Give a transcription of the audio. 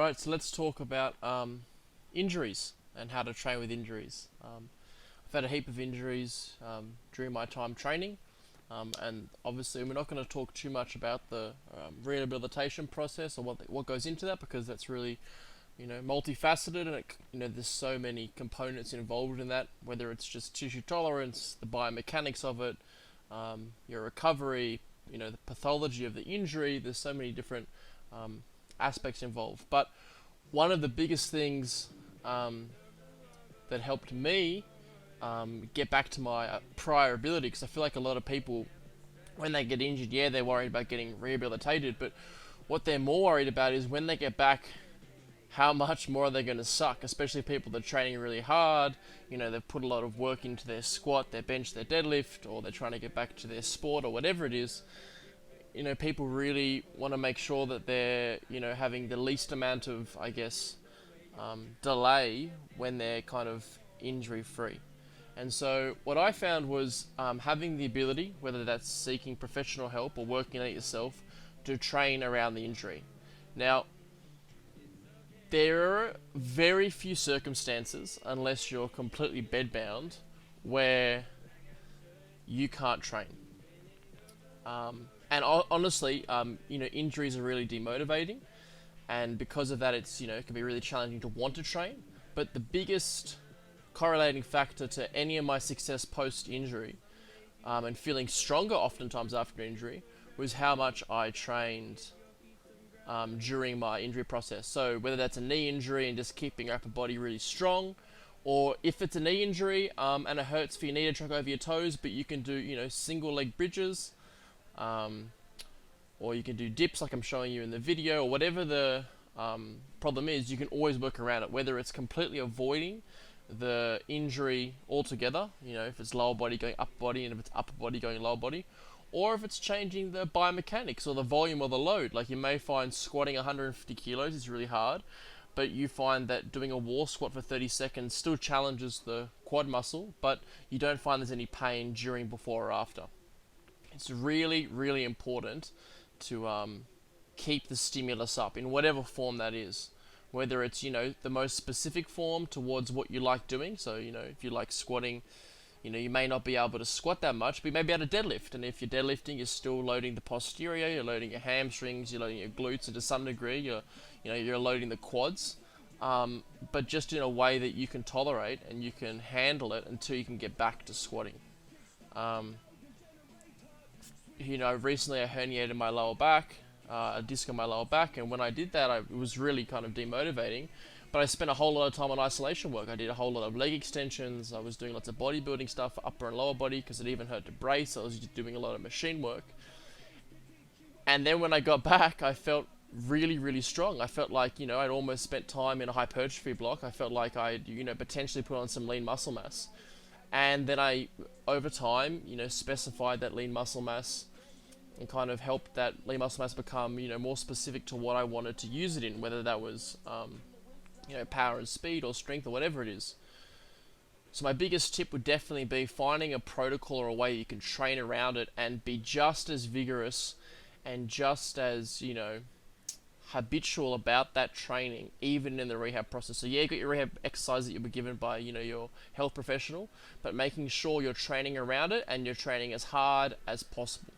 Alright, so let's talk about injuries and how to train with injuries. I've had a heap of injuries during my time training, and obviously we're not going to talk too much about the rehabilitation process or what goes into that, because that's really multifaceted, and there's so many components involved in that, whether it's just tissue tolerance, the biomechanics of it, your recovery, the pathology of the injury. There's so many different aspects involved. But one of the biggest things that helped me get back to my prior ability, because I feel like a lot of people, when they get injured, yeah, they're worried about getting rehabilitated, but what they're more worried about is when they get back, how much more are they going to suck, especially people that are training really hard. They've put a lot of work into their squat, their bench, their deadlift, or they're trying to get back to their sport or whatever it is. People really want to make sure that they're, having the least amount of, delay when they're kind of injury free. And so what I found was having the ability, whether that's seeking professional help or working on it yourself, to train around the injury. Now, there are very few circumstances, unless you're completely bedbound, where you can't train. And honestly, injuries are really demotivating, and because of that, it can be really challenging to want to train. But the biggest correlating factor to any of my success post-injury, and feeling stronger oftentimes after injury, was how much I trained during my injury process. So whether that's a knee injury and just keeping your upper body really strong, or if it's a knee injury and it hurts for your knee to truck over your toes, but you can do single leg bridges, or you can do dips like I'm showing you in the video, or whatever the problem is, you can always work around it, whether it's completely avoiding the injury altogether, if it's lower body going upper body, and if it's upper body going lower body, or if it's changing the biomechanics or the volume or the load. Like, you may find squatting 150 kilos is really hard, but you find that doing a wall squat for 30 seconds still challenges the quad muscle, but you don't find there's any pain during, before, or after. It's really, really important to keep the stimulus up in whatever form that is. Whether it's, the most specific form towards what you like doing. So, if you like squatting, you may not be able to squat that much, but you may be able to deadlift. And if you're deadlifting, you're still loading the posterior, you're loading your hamstrings, you're loading your glutes, and to some degree, you're loading the quads. But just in a way that you can tolerate and you can handle it until you can get back to squatting. Recently I herniated my lower back, a disc on my lower back, and when I did that, it was really kind of demotivating. But I spent a whole lot of time on isolation work. I did a whole lot of leg extensions. I was doing lots of bodybuilding stuff for upper and lower body, because it even hurt to brace. I was just doing a lot of machine work. And then when I got back, I felt really, really strong. I felt like, I'd almost spent time in a hypertrophy block. I felt like I'd, potentially put on some lean muscle mass. And then I, over time, specified that lean muscle mass and kind of helped that lean muscle mass become, more specific to what I wanted to use it in, whether that was, power and speed or strength or whatever it is. So my biggest tip would definitely be finding a protocol or a way you can train around it and be just as vigorous and just as, habitual about that training, even in the rehab process. So yeah, you got your rehab exercise that you'll be given by, your health professional, but making sure you're training around it and you're training as hard as possible.